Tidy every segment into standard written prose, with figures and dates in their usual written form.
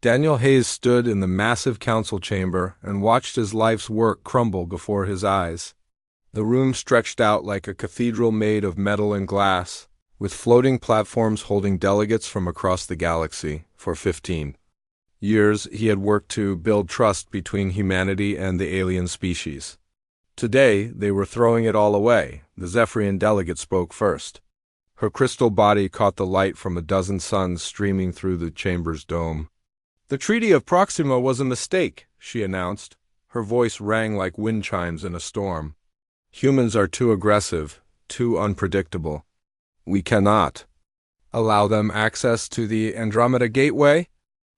Daniel Hayes stood in the massive council chamber and watched his life's work crumble before his eyes. The room stretched out like a cathedral made of metal and glass, with floating platforms holding delegates from across the galaxy. For 15 years, he had worked to build trust between humanity and the alien species. Today, they were throwing it all away. The Zephyrian delegate spoke first. Her crystal body caught the light from a dozen suns streaming through the chamber's dome. "The Treaty of Proxima was a mistake," she announced. Her voice rang like wind chimes in a storm. "Humans are too aggressive, too unpredictable. We cannot allow them access to the Andromeda Gateway."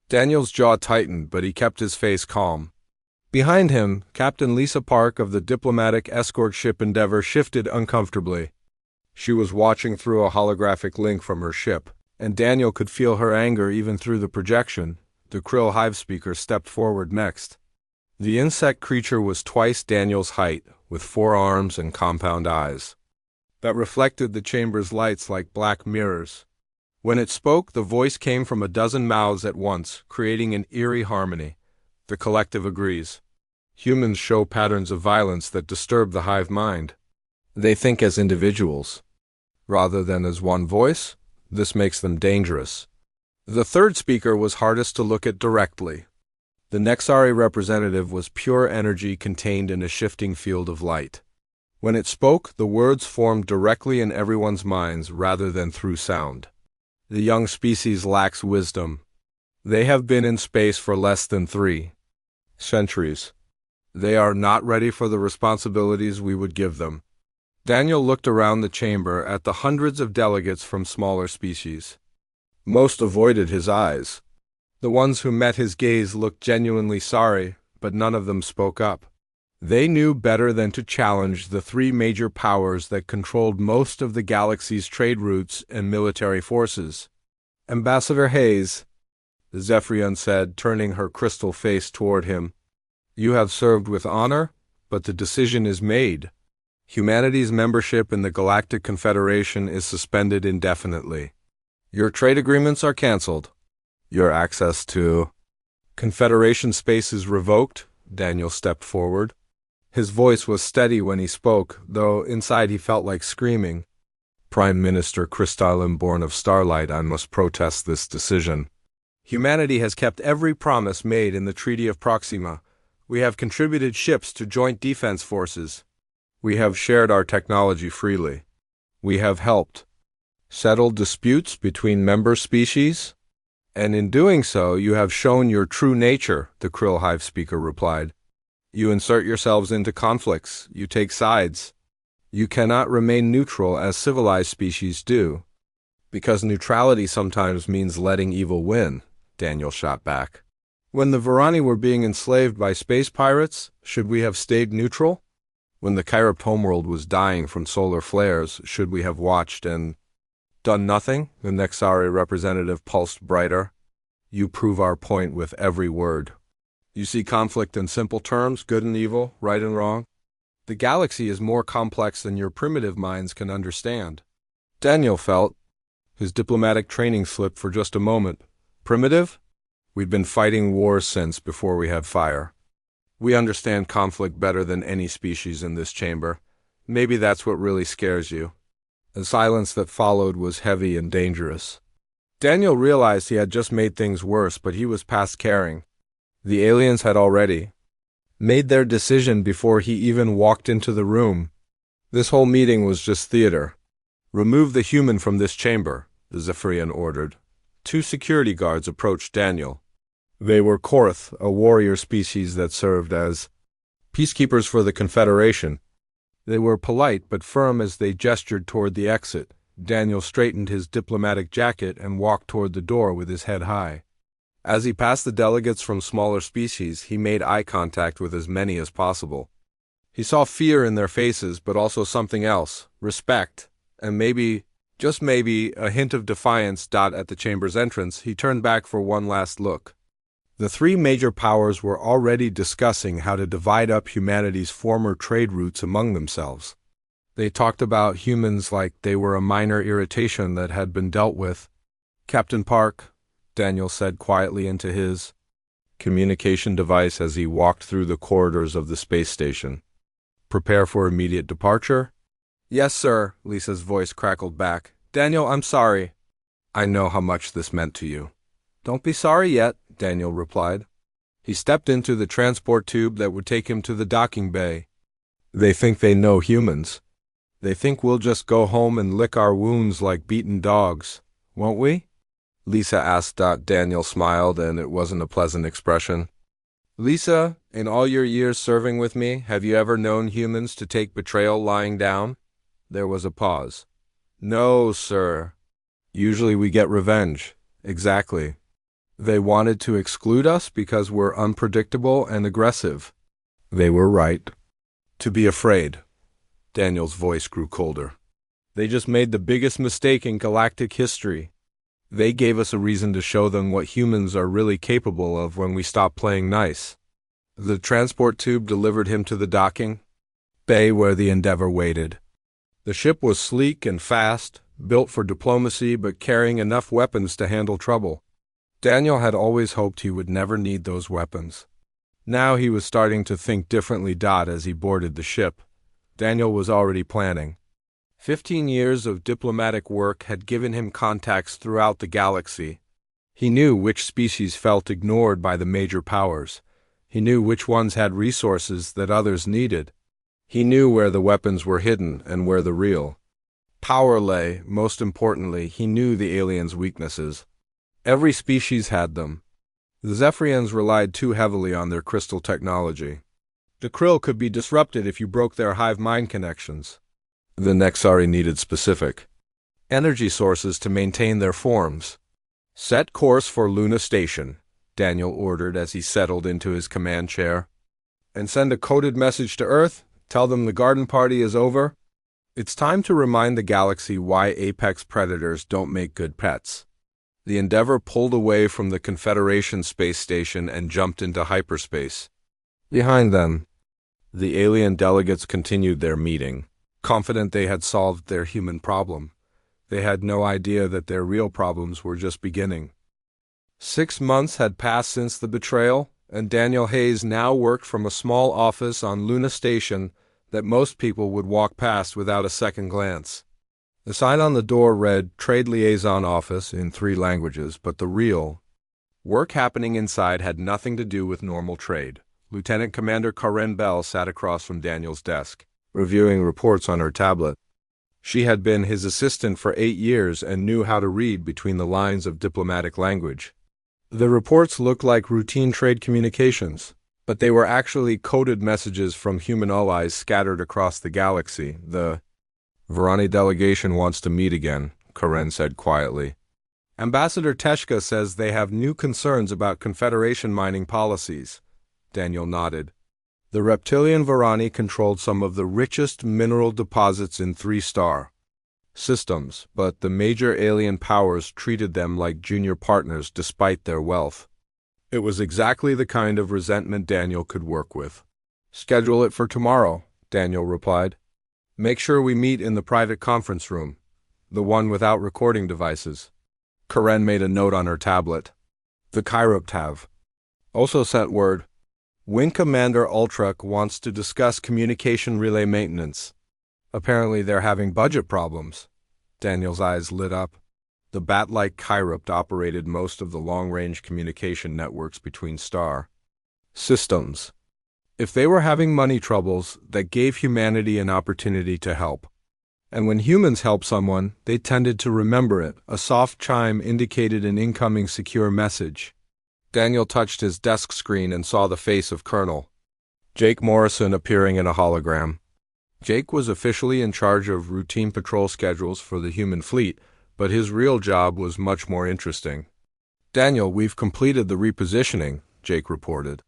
Daniel's jaw tightened, but he kept his face calm. Behind him, Captain Lisa Park of the diplomatic escort ship Endeavour shifted uncomfortably. She was watching through a holographic link from her ship, and Daniel could feel her anger even through the projection. The Krill Hive speaker stepped forward next. The insect creature was twice Daniel's height, with 4 arms and compound eyes that reflected the chamber's lights like black mirrors. When it spoke, the voice came from a dozen mouths at once, creating an eerie harmony. The collective agrees. Humans show patterns of violence that disturb the hive mind. They think as individuals, rather than as one voice. This makes them dangerous. The third speaker was hardest to look at directly. The Nexari representative was pure energy contained in a shifting field of light. When it spoke, the words formed directly in everyone's minds rather than through sound. "The young species lacks wisdom. They have been in space for less than 3 centuries. They are not ready for the responsibilities we would give them." Daniel looked around the chamber at the hundreds of delegates from smaller species. Most avoided his eyes. The ones who met his gaze looked genuinely sorry, but none of them spoke up. They knew better than to challenge the 3 major powers that controlled most of the galaxy's trade routes and military forces. "Ambassador Hayes," the Zephyrian said, turning her crystal face toward him, "you have served with honor, but the decision is made. Humanity's membership in the Galactic Confederation is suspended indefinitely. Your trade agreements are canceled. Your access to Confederation space is revoked." Daniel stepped forward. His voice was steady when he spoke, though inside he felt like screaming. "Prime Minister Crystalline born of Starlight, I must protest this decision. Humanity has kept every promise made in the Treaty of Proxima. We have contributed ships to joint defense forces. We have shared our technology freely. We have helped settle disputes between member species. And in doing so, you have shown your true nature," the Krill Hive speaker replied. "You insert yourselves into conflicts. You take sides. You cannot remain neutral as civilized species do." "Because neutrality sometimes means letting evil win," Daniel shot back. "When the Varani were being enslaved by space pirates, should we have stayed neutral? When the Kyrupt homeworld was dying from solar flares, should we have watched and done nothing?" The Nexari representative pulsed brighter. "You prove our point with every word. You see conflict in simple terms, good and evil, right and wrong. The galaxy is more complex than your primitive minds can understand." Daniel felt his diplomatic training slip for just a moment. Primitive? We'd been fighting wars since before we had fire. We understand conflict better than any species in this chamber. Maybe that's what really scares you. The silence that followed was heavy and dangerous. Daniel realized he had just made things worse, but he was past caring. The aliens had already made their decision before he even walked into the room. This whole meeting was just theater. "Remove the human from this chamber," the Zephyrian ordered. 2 security guards approached Daniel. They were Korth, a warrior species that served as peacekeepers for the Confederation. They were polite but firm as they gestured toward the exit. Daniel straightened his diplomatic jacket and walked toward the door with his head high. As he passed the delegates from smaller species, he made eye contact with as many as possible. He saw fear in their faces, but also something else, respect, and maybe, just maybe, a hint of defiance. At the chamber's entrance, he turned back for one last look. The 3 major powers were already discussing how to divide up humanity's former trade routes among themselves. They talked about humans like they were a minor irritation that had been dealt with. Captain Park, Daniel said quietly into his communication device as he walked through the corridors of the space station. Prepare for immediate departure? Yes, sir, Lisa's voice crackled back. Daniel, I'm sorry. I know how much this meant to you. Don't be sorry yet, Daniel replied. He stepped into the transport tube that would take him to the docking bay. They think they know humans. They think we'll just go home and lick our wounds like beaten dogs, won't we? Lisa asked. Daniel smiled, and it wasn't a pleasant expression. Lisa, in all your years serving with me, have you ever known humans to take betrayal lying down? There was a pause. No, sir. Usually we get revenge. Exactly. They wanted to exclude us because we're unpredictable and aggressive. They were right. To be afraid. Daniel's voice grew colder. They just made the biggest mistake in galactic history. They gave us a reason to show them what humans are really capable of when we stop playing nice. The transport tube delivered him to the docking bay where the Endeavor waited. The ship was sleek and fast, built for diplomacy but carrying enough weapons to handle trouble. Daniel had always hoped he would never need those weapons. Now he was starting to think differently. As he boarded the ship, Daniel was already planning. 15 years of diplomatic work had given him contacts throughout the galaxy. He knew which species felt ignored by the major powers. He knew which ones had resources that others needed. He knew where the weapons were hidden and where the real power lay. Most importantly, he knew the aliens' weaknesses. Every species had them. The Zephyrians relied too heavily on their crystal technology. The Krill could be disrupted if you broke their hive mind connections. The Nexari needed specific energy sources to maintain their forms. Set course for Luna Station, Daniel ordered as he settled into his command chair. And send a coded message to Earth. Tell them the garden party is over. It's time to remind the galaxy why apex predators don't make good pets. The Endeavor pulled away from the Confederation space station and jumped into hyperspace. Behind them, the alien delegates continued their meeting, confident they had solved their human problem. They had no idea that their real problems were just beginning. 6 months had passed since the betrayal, and Daniel Hayes now worked from a small office on Luna Station that most people would walk past without a second glance. The sign on the door read Trade Liaison Office in 3 languages, but the real work happening inside had nothing to do with normal trade. Lieutenant Commander Karen Bell sat across from Daniel's desk, reviewing reports on her tablet. She had been his assistant for 8 years and knew how to read between the lines of diplomatic language. The reports looked like routine trade communications, but they were actually coded messages from human allies scattered across the galaxy. The Varani delegation wants to meet again, Karen said quietly. Ambassador Teshka says they have new concerns about Confederation mining policies. Daniel nodded. The reptilian Varani controlled some of the richest mineral deposits in 3-star systems, but the major alien powers treated them like junior partners despite their wealth. It was exactly the kind of resentment Daniel could work with. Schedule it for tomorrow, Daniel replied. Make sure we meet in the private conference room, the one without recording devices. Karen made a note on her tablet. The Chiropts have also sent word. Wing Commander Ultrak wants to discuss communication relay maintenance. Apparently they're having budget problems. Daniel's eyes lit up. The bat-like Chiropt operated most of the long-range communication networks between star systems. If they were having money troubles, that gave humanity an opportunity to help. And when humans helped someone, they tended to remember it. A soft chime indicated an incoming secure message. Daniel touched his desk screen and saw the face of Colonel Jake Morrison appearing in a hologram. Jake was officially in charge of routine patrol schedules for the human fleet, but his real job was much more interesting. Daniel, we've completed the repositioning, Jake reported.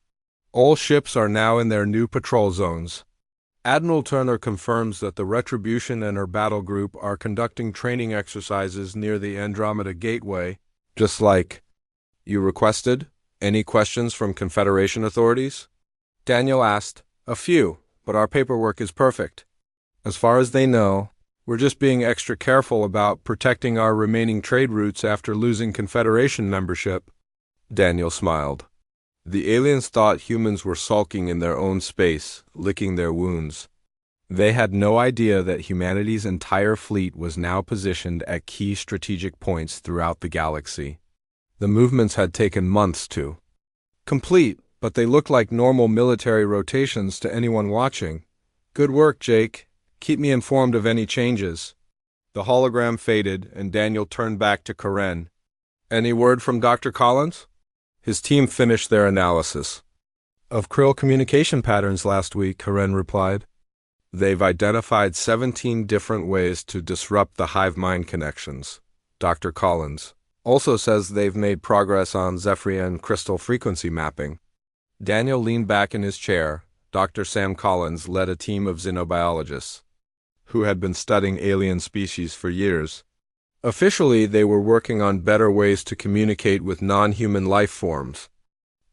All ships are now in their new patrol zones. Admiral Turner confirms that the Retribution and her battle group are conducting training exercises near the Andromeda Gateway, just like you requested. Any questions from Confederation authorities? Daniel asked. A few, but our paperwork is perfect. As far as they know, We're just being extra careful about protecting our remaining trade routes after losing Confederation membership." Daniel smiled. The aliens thought humans were sulking in their own space, licking their wounds. They had no idea that humanity's entire fleet was now positioned at key strategic points throughout the galaxy. The movements had taken months to complete, but they looked like normal military rotations to anyone watching. "Good work, Jake. Keep me informed of any changes." The hologram faded, and Daniel turned back to Karen. "Any word from Dr. Collins?" His team finished their analysis of Krill communication patterns last week, Karen replied. "They've identified 17 different ways to disrupt the hive mind connections. Dr. Collins also says they've made progress on Zephyrian crystal frequency mapping." Daniel leaned back in his chair. Dr. Sam Collins led a team of xenobiologists who had been studying alien species for years. Officially, they were working on better ways to communicate with non-human life forms.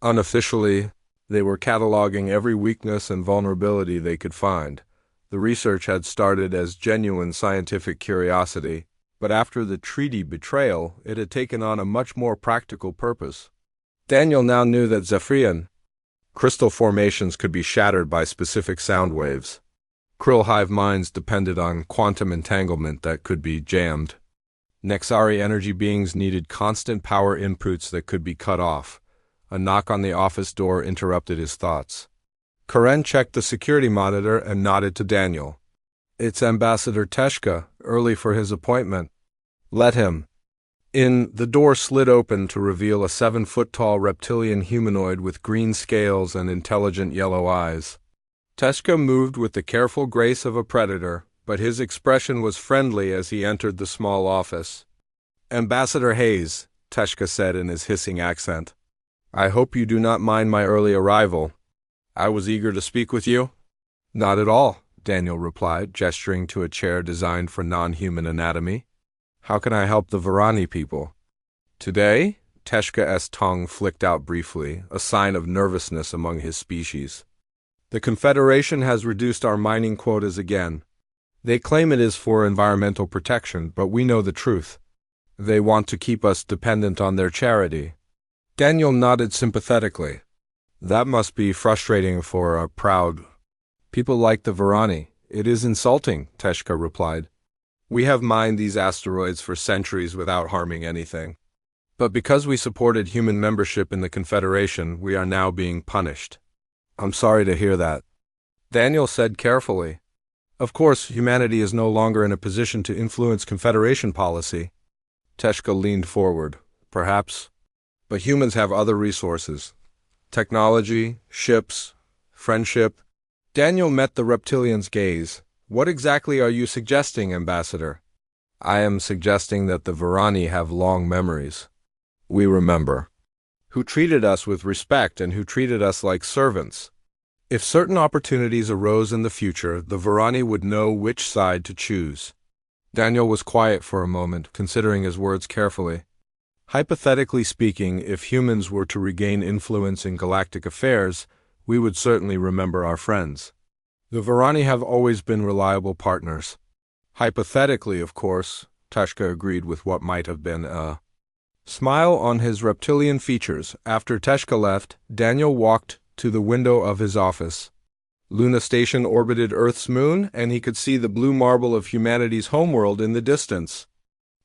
Unofficially, they were cataloging every weakness and vulnerability they could find. The research had started as genuine scientific curiosity, but after the treaty Betrayal, it had taken on a much more practical purpose. Daniel now knew that Zephyrian crystal formations could be shattered by specific sound waves. Krill hive minds depended on quantum entanglement that could be jammed. Nexari energy beings needed constant power inputs that could be cut off. A knock on the office door interrupted his thoughts. Karen checked the security monitor and nodded to Daniel. "It's Ambassador Teshka, early for his appointment." "Let him in." The door slid open to reveal a 7-foot-tall reptilian humanoid with green scales and intelligent yellow eyes. Teshka moved with the careful grace of a predator, but his expression was friendly as he entered the small office. "Ambassador Hayes," Teshka said in his hissing accent, "I hope you do not mind my early arrival. I was eager to speak with you." "Not at all," Daniel replied, gesturing to a chair designed for non-human anatomy. "How can I help the Varani people?" "Today?" Teshka's tongue flicked out briefly, a sign of nervousness among his species. "The Confederation has reduced our mining quotas again. They claim it is for environmental protection, but we know the truth. They want to keep us dependent on their charity." Daniel nodded sympathetically. "That must be frustrating for a proud people like the Varani." "It is insulting," Teshka replied. "We have mined these asteroids for centuries without harming anything. But because we supported human membership in the Confederation, we are now being punished." "I'm sorry to hear that," Daniel said carefully. "Of course, humanity is no longer in a position to influence Confederation policy." Teshka leaned forward. "Perhaps. But humans have other resources. Technology, ships, friendship." Daniel met the reptilian's gaze. "What exactly are you suggesting, Ambassador?" "I am suggesting that the Varani have long memories. We remember who treated us with respect and who treated us like servants. If certain opportunities arose in the future, the Varani would know which side to choose." Daniel was quiet for a moment, considering his words carefully. "Hypothetically speaking, if humans were to regain influence in galactic affairs, we would certainly remember our friends. The Varani have always been reliable partners." "Hypothetically, of course," Teshka agreed with what might have been a smile on his reptilian features. After Teshka left, Daniel walked to the window of his office. Luna Station orbited Earth's moon, and he could see the blue marble of humanity's homeworld in the distance.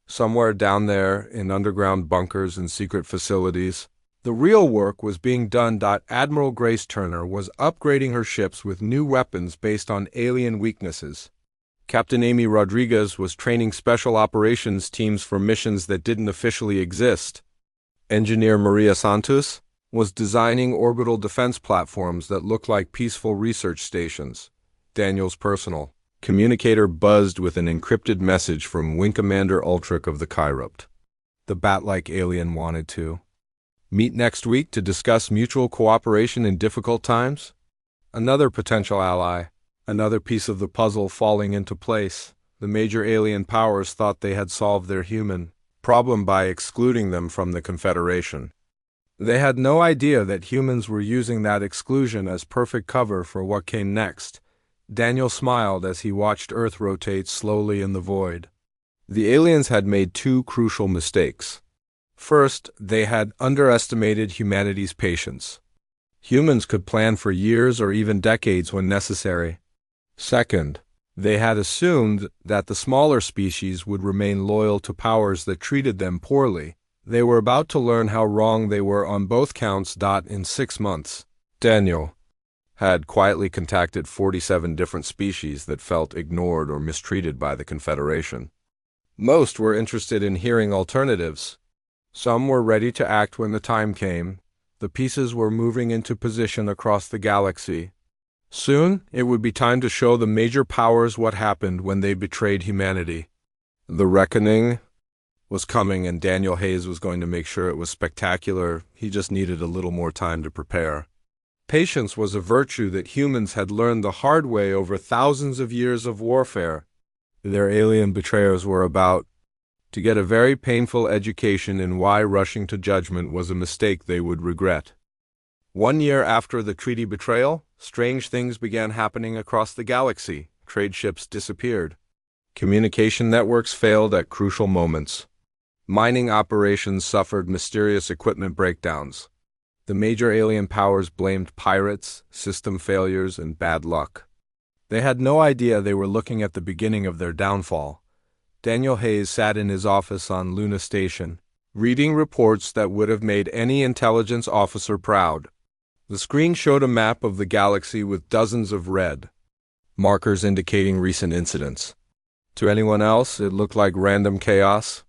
Somewhere down there, in underground bunkers and secret facilities, the real work was being done. Admiral Grace Turner was upgrading her ships with new weapons based on alien weaknesses. Captain Amy Rodriguez was training special operations teams for missions that didn't officially exist. Engineer Maria Santos was designing orbital defense platforms that looked like peaceful research stations. Daniel's personal communicator buzzed with an encrypted message from Wing Commander Ultrich of the Chirupt. The bat-like alien wanted to meet next week to discuss mutual cooperation in difficult times. Another potential ally, another piece of the puzzle falling into place. The major alien powers thought they had solved their human problem by excluding them from the Confederation. They had no idea that humans were using that exclusion as perfect cover for what came next. Daniel smiled as he watched Earth rotate slowly in the void. The aliens had made two crucial mistakes. First, they had underestimated humanity's patience. Humans could plan for years or even decades when necessary. Second, they had assumed that the smaller species would remain loyal to powers that treated them poorly. They were about to learn how wrong they were on both counts. In 6 months, Daniel had quietly contacted 47 different species that felt ignored or mistreated by the Confederation. Most were interested in hearing alternatives. Some were ready to act when the time came. The pieces were moving into position across the galaxy. Soon, it would be time to show the major powers what happened when they betrayed humanity. The reckoning was coming, and Daniel Hayes was going to make sure it was spectacular. He just needed a little more time to prepare. Patience was a virtue that humans had learned the hard way over thousands of years of warfare. Their alien betrayers were about to get a very painful education in why rushing to judgment was a mistake they would regret. 1 year after the treaty betrayal, strange things began happening across the galaxy. Trade ships disappeared. Communication networks failed at crucial moments. Mining operations suffered mysterious equipment breakdowns. The major alien powers blamed pirates, system failures, and bad luck. They had no idea they were looking at the beginning of their downfall. Daniel Hayes sat in his office on Luna Station, reading reports that would have made any intelligence officer proud. The screen showed a map of the galaxy with dozens of red markers indicating recent incidents. To anyone else, it looked like random chaos.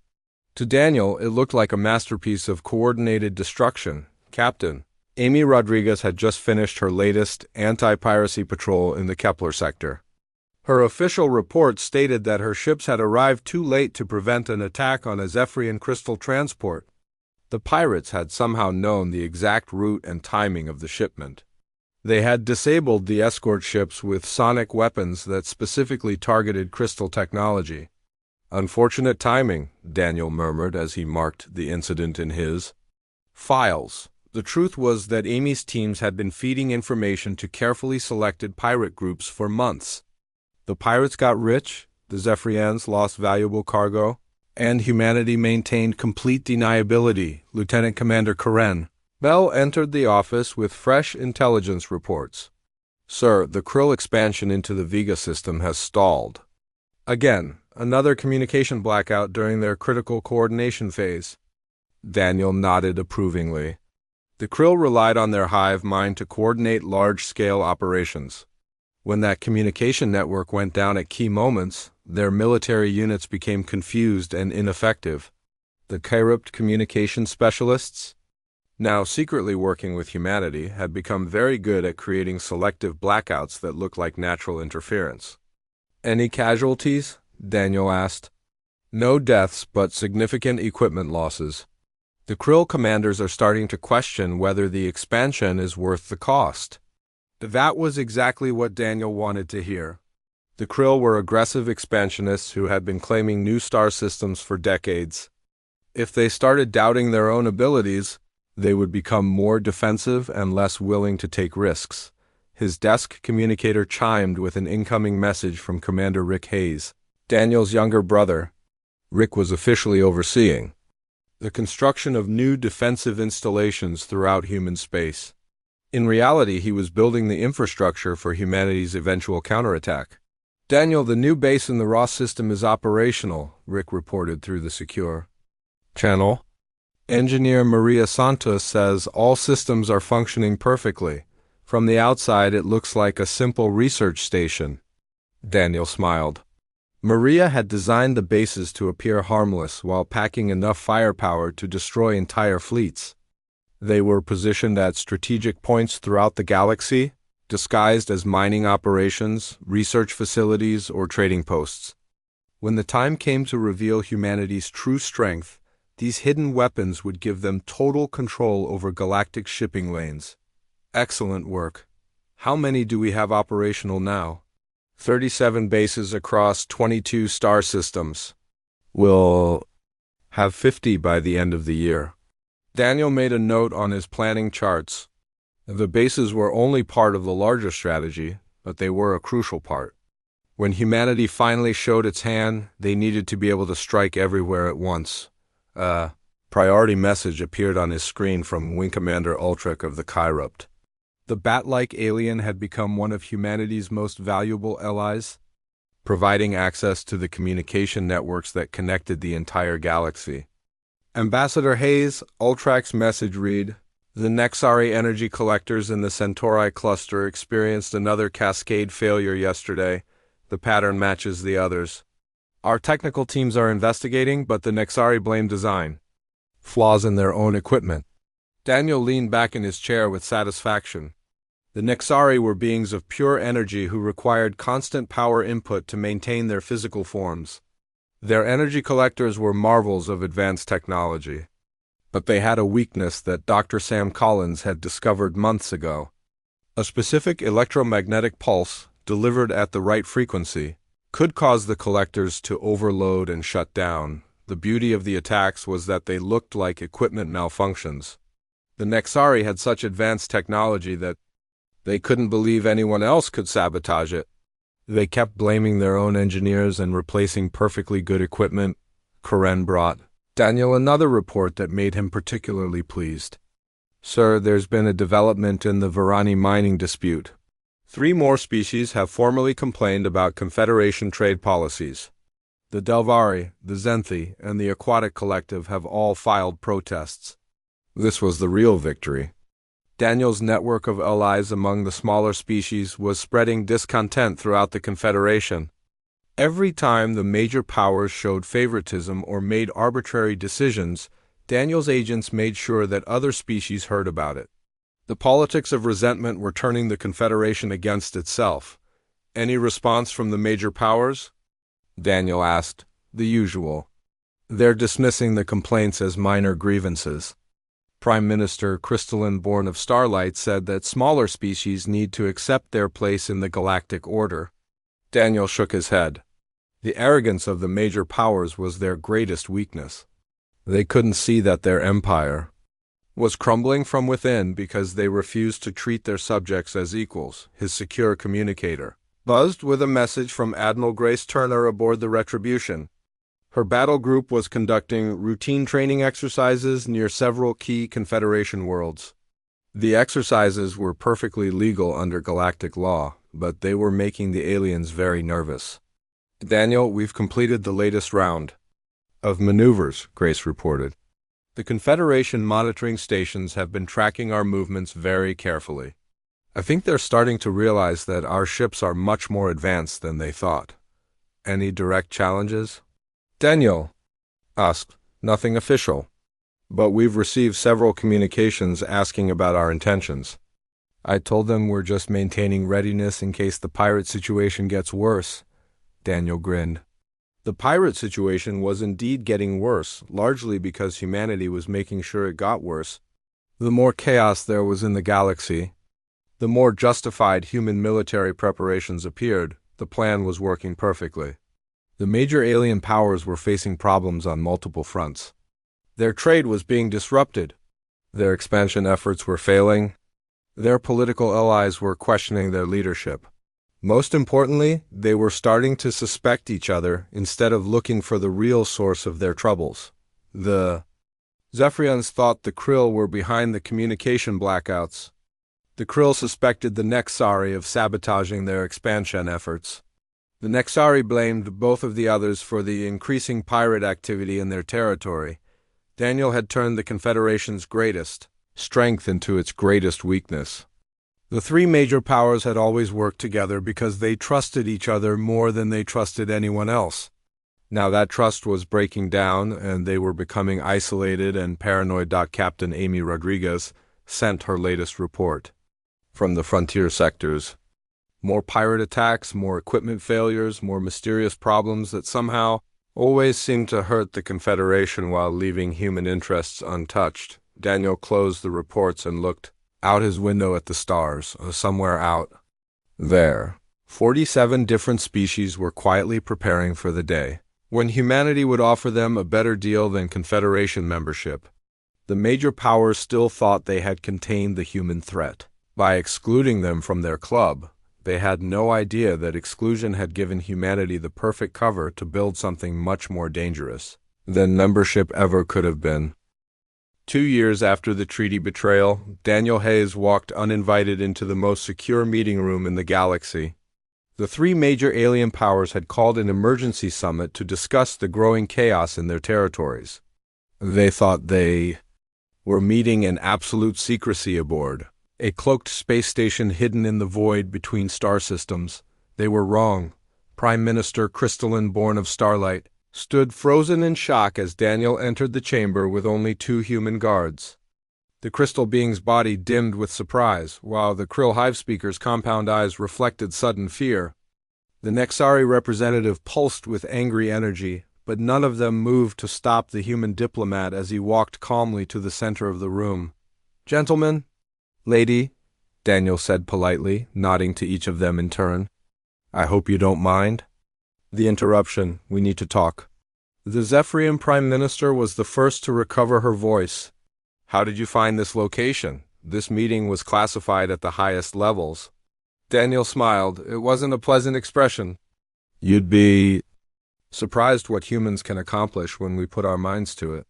To Daniel, it looked like a masterpiece of coordinated destruction. Captain Amy Rodriguez had just finished her latest anti-piracy patrol in the Kepler sector. Her official report stated that her ships had arrived too late to prevent an attack on a Zephyrian crystal transport. The pirates had somehow known the exact route and timing of the shipment. They had disabled the escort ships with sonic weapons that specifically targeted crystal technology. Unfortunate timing, Daniel murmured as he marked the incident in his files. The truth was that Amy's teams had been feeding information to carefully selected pirate groups for months. The pirates got rich, the Zephyrians lost valuable cargo, and humanity maintained complete deniability. Lieutenant Commander Karen Bell entered the office with fresh intelligence reports. Sir, the Krill expansion into the Vega system has stalled. Again, another communication blackout during their critical coordination phase. Daniel nodded approvingly. The Krill relied on their hive mind to coordinate large-scale operations. When that communication network went down at key moments, their military units became confused and ineffective. The corrupt communication specialists, now secretly working with humanity, had become very good at creating selective blackouts that looked like natural interference. Any casualties? Daniel asked. No deaths, but significant equipment losses. The Krill commanders are starting to question whether the expansion is worth the cost. That was exactly what Daniel wanted to hear. The Krill were aggressive expansionists who had been claiming new star systems for decades. If they started doubting their own abilities, they would become more defensive and less willing to take risks. His desk communicator chimed with an incoming message from Commander Rick Hayes, Daniel's younger brother. Rick was officially overseeing the construction of new defensive installations throughout human space. In reality, he was building the infrastructure for humanity's eventual counterattack. Daniel, the new base in the Ross system is operational, Rick reported through the secure channel. Engineer Maria Santos says all systems are functioning perfectly. From the outside, it looks like a simple research station. Daniel smiled. Maria had designed the bases to appear harmless while packing enough firepower to destroy entire fleets. They were positioned at strategic points throughout the galaxy, disguised as mining operations, research facilities, or trading posts. When the time came to reveal humanity's true strength, these hidden weapons would give them total control over galactic shipping lanes. Excellent work. How many do we have operational now? 37 bases across 22 star systems. We'll have 50 by the end of the year. Daniel made a note on his planning charts. The bases were only part of the larger strategy. but they were a crucial part. When humanity finally showed its hand, they needed to be able to strike everywhere at once. A priority message appeared on his screen from Wing Commander Ultrek of the Kyrupt. The bat-like alien had become one of humanity's most valuable allies, providing access to the communication networks that connected the entire galaxy. Ambassador Hayes, Ultrak's message read, "The Nexari energy collectors in the Centauri cluster experienced another cascade failure yesterday. The pattern matches the others. Our technical teams are investigating, but the Nexari blame design flaws in their own equipment." Daniel leaned back in his chair with satisfaction. The Nexari were beings of pure energy who required constant power input to maintain their physical forms. Their energy collectors were marvels of advanced technology. But they had a weakness that Dr. Sam Collins had discovered months ago. A specific electromagnetic pulse, delivered at the right frequency, could cause the collectors to overload and shut down. The beauty of the attacks was that they looked like equipment malfunctions. The Nexari had such advanced technology that they couldn't believe anyone else could sabotage it. They kept blaming their own engineers and replacing perfectly good equipment. Karen brought Daniel another report that made him particularly pleased. "Sir, there's been a development in the Varani mining dispute. 3 more species have formally complained about Confederation trade policies. The Delvari, the Zenthi, and the Aquatic Collective have all filed protests." This was the real victory. Daniel's network of allies among the smaller species was spreading discontent throughout the Confederation. Every time the major powers showed favoritism or made arbitrary decisions, Daniel's agents made sure that other species heard about it. The politics of resentment were turning the Confederation against itself. "Any response from the major powers?" Daniel asked. "The usual. They're dismissing the complaints as minor grievances." Prime Minister Crystalline Born of Starlight said that smaller species need to accept their place in the galactic order. Daniel shook his head. The arrogance of the major powers was their greatest weakness. They couldn't see that their empire was crumbling from within because they refused to treat their subjects as equals. His secure communicator buzzed with a message from Admiral Grace Turner aboard the Retribution. Her battle group was conducting routine training exercises near several key Confederation worlds. The exercises were perfectly legal under galactic law, but they were making the aliens very nervous. "Daniel, we've completed the latest round of maneuvers," Grace reported. "The Confederation monitoring stations have been tracking our movements very carefully. I think they're starting to realize that our ships are much more advanced than they thought." "Any direct challenges?" Daniel asked. "Nothing official, but we've received several communications asking about our intentions. I told them we're just maintaining readiness in case the pirate situation gets worse." Daniel grinned. The pirate situation was indeed getting worse, largely because humanity was making sure it got worse. The more chaos there was in the galaxy, the more justified human military preparations appeared. The plan was working perfectly. The major alien powers were facing problems on multiple fronts. Their trade was being disrupted. Their expansion efforts were failing. Their political allies were questioning their leadership. Most importantly, they were starting to suspect each other instead of looking for the real source of their troubles. The Zephyrians thought the Krill were behind the communication blackouts. The Krill suspected the Nexari of sabotaging their expansion efforts. The Nexari blamed both of the others for the increasing pirate activity in their territory. Daniel had turned the Confederation's greatest strength into its greatest weakness. The 3 major powers had always worked together because they trusted each other more than they trusted anyone else. Now that trust was breaking down, and they were becoming isolated and paranoid. Captain Amy Rodriguez sent her latest report from the frontier sectors. More pirate attacks, more equipment failures, more mysterious problems that somehow always seemed to hurt the Confederation while leaving human interests untouched. Daniel closed the reports and looked out his window at the stars. Somewhere out there, 47 different species were quietly preparing for the day when humanity would offer them a better deal than Confederation membership. The major powers still thought they had contained the human threat by excluding them from their club. They had no idea that exclusion had given humanity the perfect cover to build something much more dangerous than membership ever could have been. 2 years after the treaty betrayal, Daniel Hayes walked uninvited into the most secure meeting room in the galaxy. The three major alien powers had called an emergency summit to discuss the growing chaos in their territories. They thought they were meeting in absolute secrecy aboard a cloaked space station hidden in the void between star systems. They were wrong. Prime Minister Crystalline, born of Starlight, stood frozen in shock as Daniel entered the chamber with only 2 human guards. The crystal being's body dimmed with surprise, while the Krill Hive speaker's compound eyes reflected sudden fear. The Nexari representative pulsed with angry energy, but none of them moved to stop the human diplomat as he walked calmly to the center of the room. "Gentlemen, lady," Daniel said politely, nodding to each of them in turn. "I hope you don't mind the interruption. We need to talk." The Zephyrian Prime Minister was the first to recover her voice. "How did you find this location? This meeting was classified at the highest levels." Daniel smiled. It wasn't a pleasant expression. "You'd be surprised what humans can accomplish when we put our minds to it.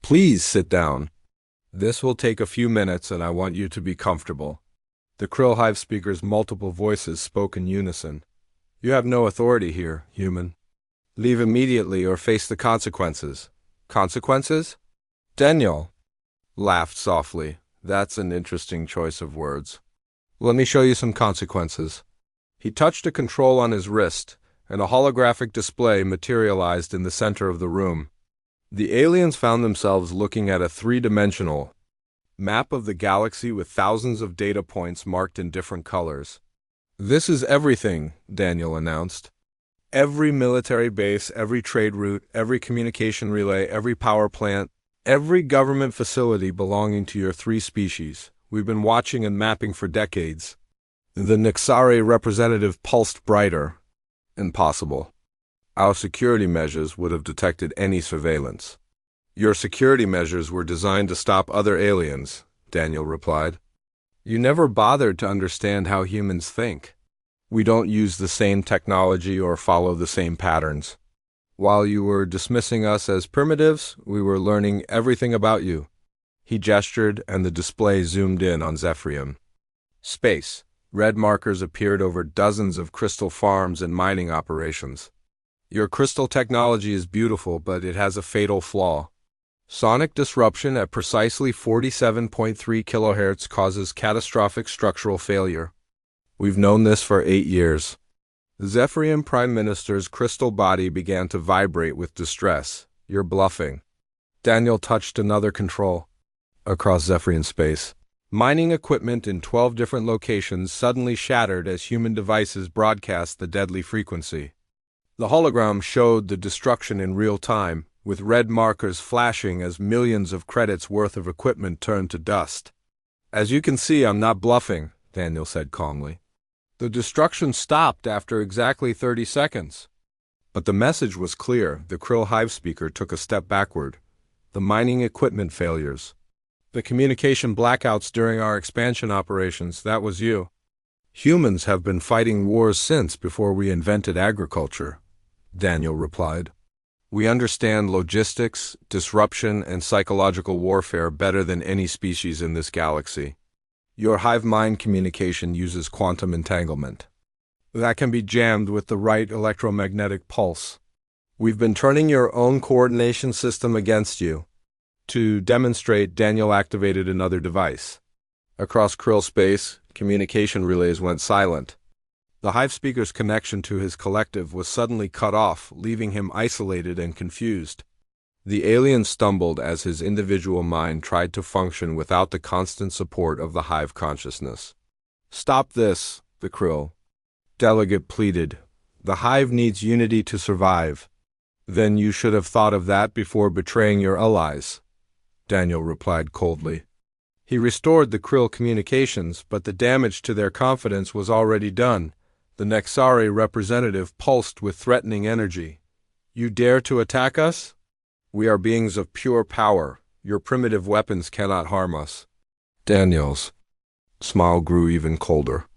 Please sit down. This will take a few minutes and I want you to be comfortable." The Krill Hive speaker's multiple voices spoke in unison. "You have no authority here, human. Leave immediately or face the consequences." "Consequences?" Daniel laughed softly. "That's an interesting choice of words. Let me show you some consequences." He touched a control on his wrist, and a holographic display materialized in the center of the room. The aliens found themselves looking at a 3-dimensional map of the galaxy with thousands of data points marked in different colors. "This is everything," Daniel announced. "Every military base, every trade route, every communication relay, every power plant, every government facility belonging to your 3 species. We've been watching and mapping for decades." The Nexari representative pulsed brighter. "Impossible. Our security measures would have detected any surveillance." "Your security measures were designed to stop other aliens," Daniel replied. "You never bothered to understand how humans think. We don't use the same technology or follow the same patterns. While you were dismissing us as primitives, we were learning everything about you." He gestured, and the display zoomed in on Zephyrium. Space. Red markers appeared over dozens of crystal farms and mining operations. "Your crystal technology is beautiful, but it has a fatal flaw. Sonic disruption at precisely 47.3 kHz causes catastrophic structural failure. We've known this for 8 years." The Zephyrian Prime Minister's crystal body began to vibrate with distress. "You're bluffing." Daniel touched another control. Across Zephyrian space, mining equipment in 12 different locations suddenly shattered as human devices broadcast the deadly frequency. The hologram showed the destruction in real time, with red markers flashing as millions of credits worth of equipment turned to dust. "As you can see, I'm not bluffing," Daniel said calmly. "The destruction stopped after exactly 30 seconds. But the message was clear. The Krill Hive speaker took a step backward. "The mining equipment failures. The communication blackouts during our expansion operations, that was you. Humans have been fighting wars since before we invented agriculture," Daniel replied. "We understand logistics, disruption, and psychological warfare better than any species in this galaxy. Your hive-mind communication uses quantum entanglement. That can be jammed with the right electromagnetic pulse. We've been turning your own coordination system against you." To demonstrate, Daniel activated another device. Across Krill space, communication relays went silent. The Hive speaker's connection to his collective was suddenly cut off, leaving him isolated and confused. The alien stumbled as his individual mind tried to function without the constant support of the Hive consciousness. "Stop this," the Krill delegate pleaded. "The Hive needs unity to survive." "Then you should have thought of that before betraying your allies," Daniel replied coldly. He restored the Krill communications, but the damage to their confidence was already done. The Nexari representative pulsed with threatening energy. "You dare to attack us? We are beings of pure power. Your primitive weapons cannot harm us." Daniel's smile grew even colder.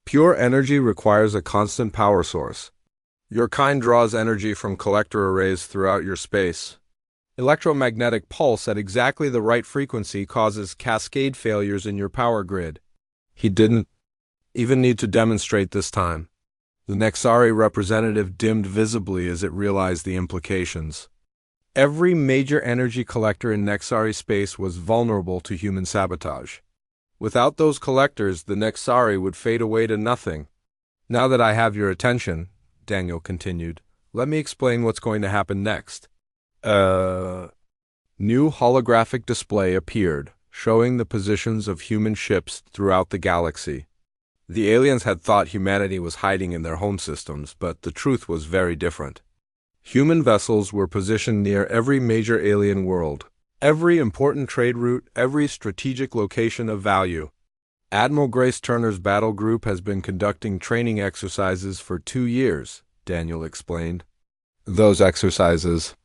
Pure energy requires a constant power source. Your kind draws energy from collector arrays throughout your space. Electromagnetic pulse at exactly the right frequency causes cascade failures in your power grid. He didn't even need to demonstrate this time. The Nexari representative dimmed visibly as it realized the implications. Every major energy collector in Nexari space was vulnerable to human sabotage. Without those collectors, the Nexari would fade away to nothing. Now that I have your attention, Daniel continued, let me explain what's going to happen next. New holographic display appeared, showing the positions of human ships throughout the galaxy. The aliens had thought humanity was hiding in their home systems, but the truth was very different. Human vessels were positioned near every major alien world, every important trade route, every strategic location of value. Admiral Grace Turner's battle group has been conducting training exercises for 2 years, Daniel explained. Those exercises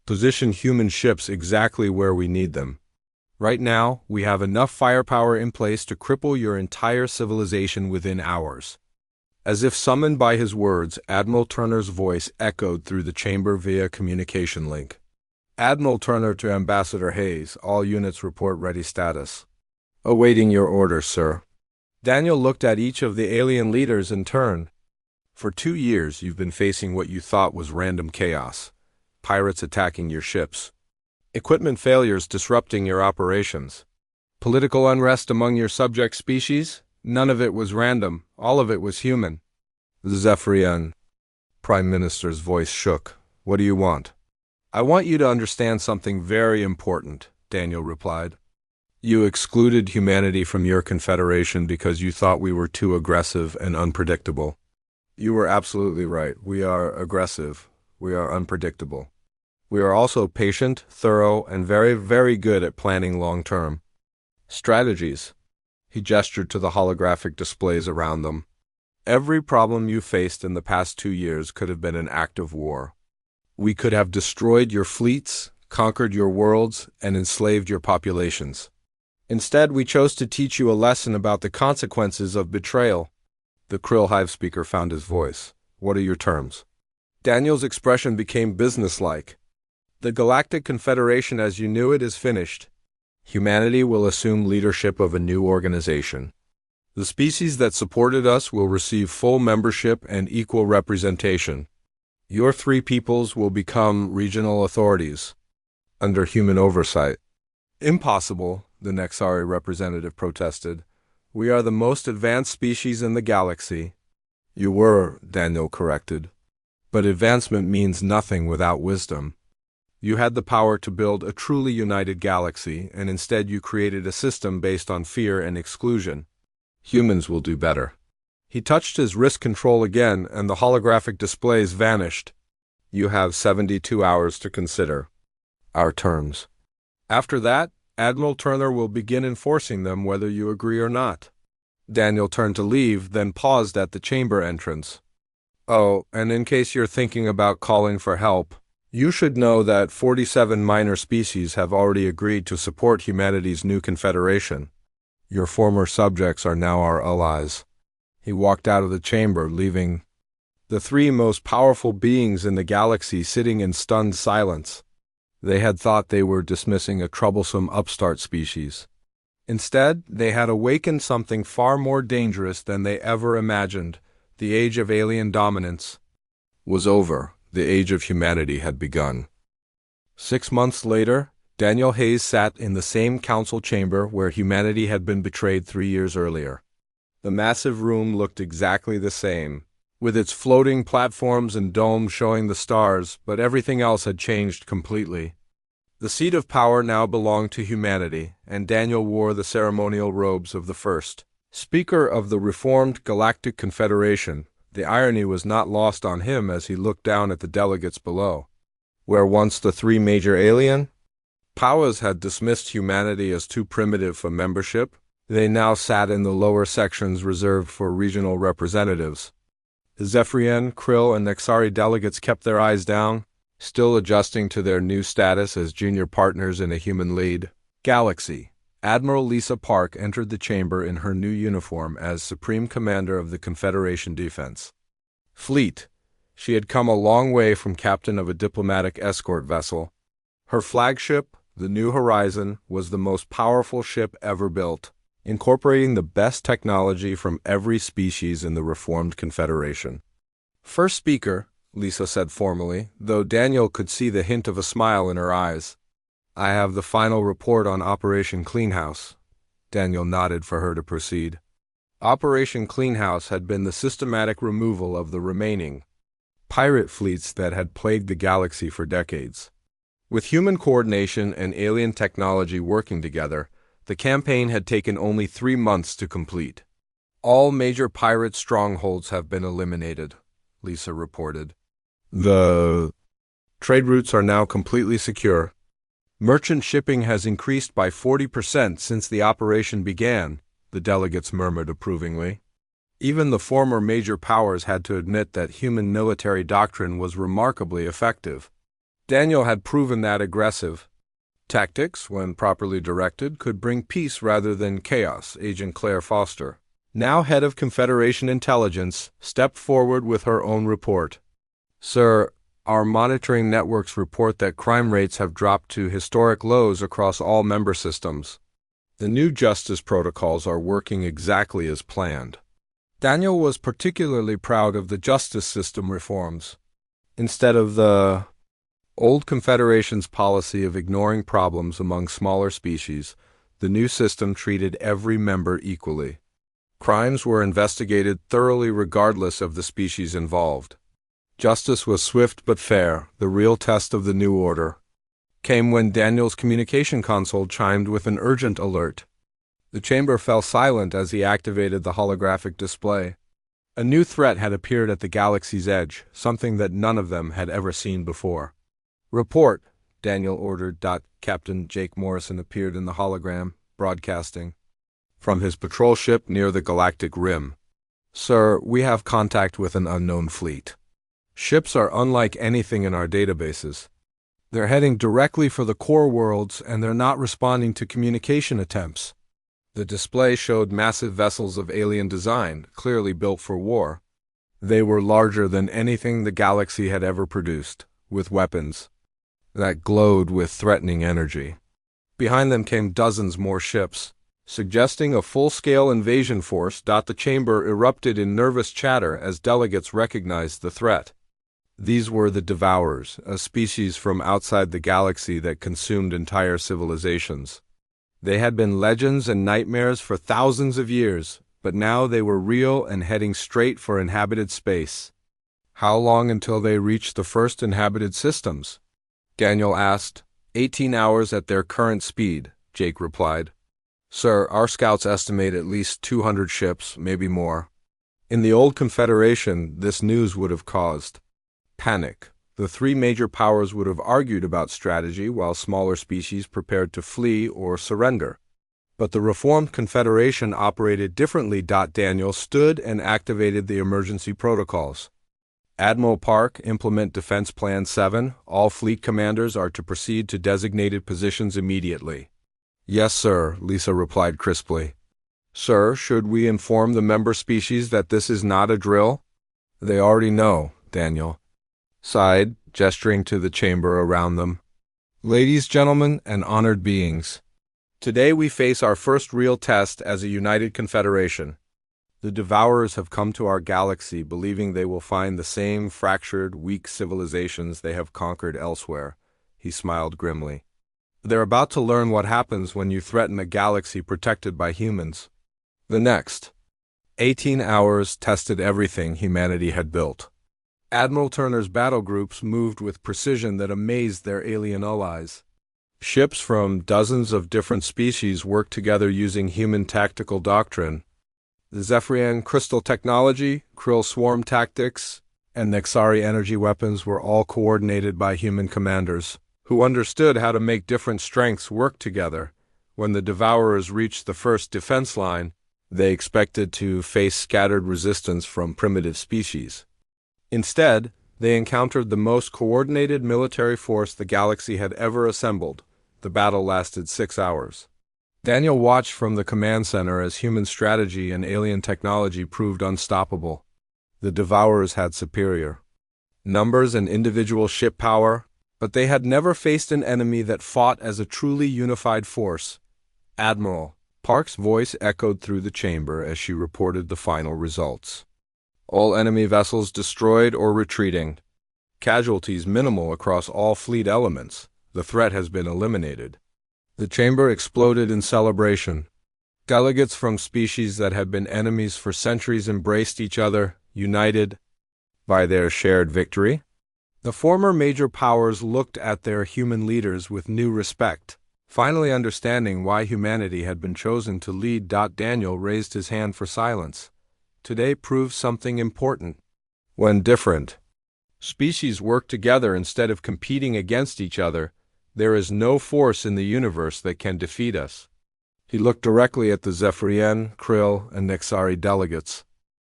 position human ships exactly where we need them. Right now, we have enough firepower in place to cripple your entire civilization within hours. As if summoned by his words, Admiral Turner's voice echoed through the chamber via communication link. Admiral Turner to Ambassador Hayes, all units report ready status. Awaiting your orders, sir. Daniel looked at each of the alien leaders in turn. For 2 years, you've been facing what you thought was random chaos. Pirates attacking your ships. Equipment failures disrupting your operations. Political unrest among your subject species? None of it was random. All of it was human. Zephyrian. Prime Minister's voice shook. What do you want? I want you to understand something very important, Daniel replied. You excluded humanity from your confederation because you thought we were too aggressive and unpredictable. You were absolutely right. We are aggressive. We are unpredictable. We are also patient, thorough, and very, very good at planning long-term strategies. He gestured to the holographic displays around them. Every problem you faced in the past 2 years could have been an act of war. We could have destroyed your fleets, conquered your worlds, and enslaved your populations. Instead, we chose to teach you a lesson about the consequences of betrayal. The Krill Hive speaker found his voice. What are your terms? Daniel's expression became businesslike. The Galactic Confederation as you knew it is finished. Humanity will assume leadership of a new organization. The species that supported us will receive full membership and equal representation. Your 3 peoples will become regional authorities, under human oversight. Impossible, the Nexari representative protested. We are the most advanced species in the galaxy. You were, Daniel corrected. But advancement means nothing without wisdom. You had the power to build a truly united galaxy, and instead you created a system based on fear and exclusion. Humans will do better. He touched his wrist control again, and the holographic displays vanished. You have 72 hours to consider our terms. After that, Admiral Turner will begin enforcing them whether you agree or not. Daniel turned to leave, then paused at the chamber entrance. Oh, and in case you're thinking about calling for help, you should know that 47 minor species have already agreed to support humanity's new confederation. Your former subjects are now our allies. He walked out of the chamber, leaving the 3 most powerful beings in the galaxy sitting in stunned silence. They had thought they were dismissing a troublesome upstart species. Instead, they had awakened something far more dangerous than they ever imagined. The age of alien dominance was over. The age of humanity had begun. 6 months later, Daniel Hayes sat in the same council chamber where humanity had been betrayed 3 years earlier. The massive room looked exactly the same, with its floating platforms and domes showing the stars, but everything else had changed completely. The seat of power now belonged to humanity, and Daniel wore the ceremonial robes of the first Speaker of the reformed Galactic Confederation. The irony was not lost on him as he looked down at the delegates below. Where once the 3 major alien powers had dismissed humanity as too primitive for membership, they now sat in the lower sections reserved for regional representatives. Zephyrian, Krill, and Nexari delegates kept their eyes down, still adjusting to their new status as junior partners in a human lead galaxy. Admiral Lisa Park entered the chamber in her new uniform as Supreme Commander of the Confederation Defense Fleet. She had come a long way from captain of a diplomatic escort vessel. Her flagship, the New Horizon, was the most powerful ship ever built, incorporating the best technology from every species in the reformed Confederation. First speaker, Lisa said formally, though Daniel could see the hint of a smile in her eyes. I have the final report on Operation Cleanhouse. Daniel nodded for her to proceed. Operation Cleanhouse had been the systematic removal of the remaining pirate fleets that had plagued the galaxy for decades. With human coordination and alien technology working together, the campaign had taken only 3 months to complete. All major pirate strongholds have been eliminated, Lisa reported. The trade routes are now completely secure. Merchant shipping has increased by 40% since the operation began, the delegates murmured approvingly. Even the former major powers had to admit that human military doctrine was remarkably effective. Daniel had proven that aggressive tactics, when properly directed, could bring peace rather than chaos. Agent Claire Foster, now head of Confederation Intelligence, stepped forward with her own report. Sir, our monitoring networks report that crime rates have dropped to historic lows across all member systems. The new justice protocols are working exactly as planned. Daniel was particularly proud of the justice system reforms. Instead of the old Confederation's policy of ignoring problems among smaller species, the new system treated every member equally. Crimes were investigated thoroughly regardless of the species involved. Justice was swift but fair. The real test of the new order came when Daniel's communication console chimed with an urgent alert. The chamber fell silent as he activated the holographic display. A new threat had appeared at the galaxy's edge, something that none of them had ever seen before. Report, Daniel ordered. Captain Jake Morrison appeared in the hologram, broadcasting from his patrol ship near the galactic rim. Sir, we have contact with an unknown fleet. Ships are unlike anything in our databases. They're heading directly for the core worlds, and they're not responding to communication attempts. The display showed massive vessels of alien design, clearly built for war. They were larger than anything the galaxy had ever produced, with weapons that glowed with threatening energy. Behind them came dozens more ships, suggesting a full-scale invasion force. The chamber erupted in nervous chatter as delegates recognized the threat. These were the Devourers, a species from outside the galaxy that consumed entire civilizations. They had been legends and nightmares for thousands of years, but now they were real and heading straight for inhabited space. How long until they reached the first inhabited systems? Daniel asked. 18 hours at their current speed, Jake replied. Sir, our scouts estimate at least 200 ships, maybe more. In the old Confederation, this news would have caused panic. The 3 major powers would have argued about strategy while smaller species prepared to flee or surrender. But the reformed Confederation operated differently. Daniel stood and activated the emergency protocols. Admiral Park, implement Defense Plan 7. All fleet commanders are to proceed to designated positions immediately. Yes, sir, Lisa replied crisply. Sir, should we inform the member species that this is not a drill? They already know, Daniel sighed, gesturing to the chamber around them. Ladies, gentlemen, and honored beings, today we face our first real test as a united confederation. The Devourers have come to our galaxy believing they will find the same fractured, weak civilizations they have conquered elsewhere. He smiled grimly. They're about to learn what happens when you threaten a galaxy protected by humans. The next 18 hours tested everything humanity had built. Admiral Turner's battle groups moved with precision that amazed their alien allies. Ships from dozens of different species worked together using human tactical doctrine. The Zephyrian crystal technology, Krill swarm tactics, and Nexari energy weapons were all coordinated by human commanders, who understood how to make different strengths work together. When the Devourers reached the first defense line, they expected to face scattered resistance from primitive species. Instead, they encountered the most coordinated military force the galaxy had ever assembled. The battle lasted 6 hours. Daniel watched from the command center as human strategy and alien technology proved unstoppable. The Devourers had superior numbers and individual ship power, but they had never faced an enemy that fought as a truly unified force. Admiral Park's voice echoed through the chamber as she reported the final results. All enemy vessels destroyed or retreating. Casualties minimal across all fleet elements. The threat has been eliminated. The chamber exploded in celebration. Delegates from species that had been enemies for centuries embraced each other, united by their shared victory. The former major powers looked at their human leaders with new respect, finally understanding why humanity had been chosen to lead. Daniel raised his hand for silence. Today proves something important. When different species work together instead of competing against each other, there is no force in the universe that can defeat us. He looked directly at the Zephyrian, Krill, and Nexari delegates.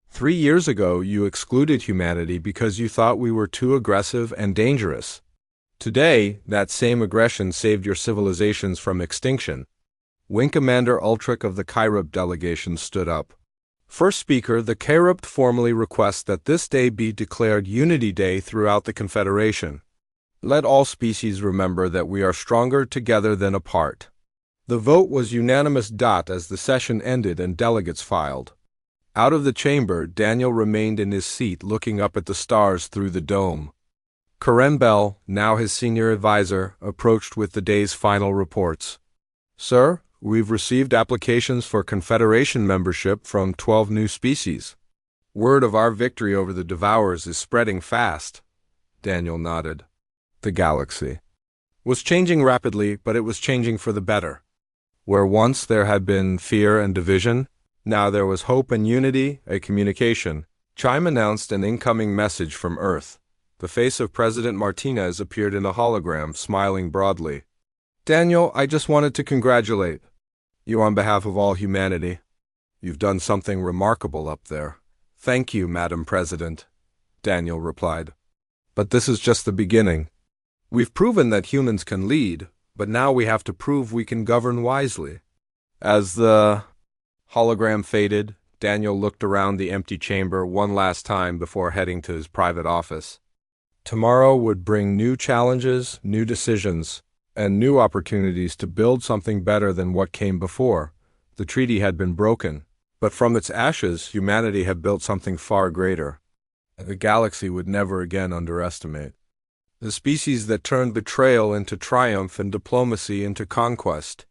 3 years ago, you excluded humanity because you thought we were too aggressive and dangerous. Today, that same aggression saved your civilizations from extinction. Wing Commander Ultrich of the Kairupt delegation stood up. First speaker, the Kairupt formally requests that this day be declared Unity Day throughout the Confederation. Let all species remember that we are stronger together than apart. The vote was unanimous. As the session ended and delegates filed out of the chamber, Daniel remained in his seat looking up at the stars through the dome. Karen Bell, now his senior advisor, approached with the day's final reports. Sir, we've received applications for Confederation membership from 12 new species. Word of our victory over the Devourers is spreading fast. Daniel nodded. The galaxy was changing rapidly, but it was changing for the better. Where once there had been fear and division, now there was hope and unity. A communication chime announced an incoming message from Earth. The face of President Martinez appeared in a hologram, smiling broadly. Daniel, I just wanted to congratulate you on behalf of all humanity. You've done something remarkable up there. Thank you, Madam President, Daniel replied. But this is just the beginning. We've proven that humans can lead, but now we have to prove we can govern wisely. As the hologram faded, Daniel looked around the empty chamber one last time before heading to his private office. Tomorrow would bring new challenges, new decisions, and new opportunities to build something better than what came before. The treaty had been broken, but from its ashes, humanity had built something far greater. The galaxy would never again underestimate. The species that turned betrayal into triumph and diplomacy into conquest.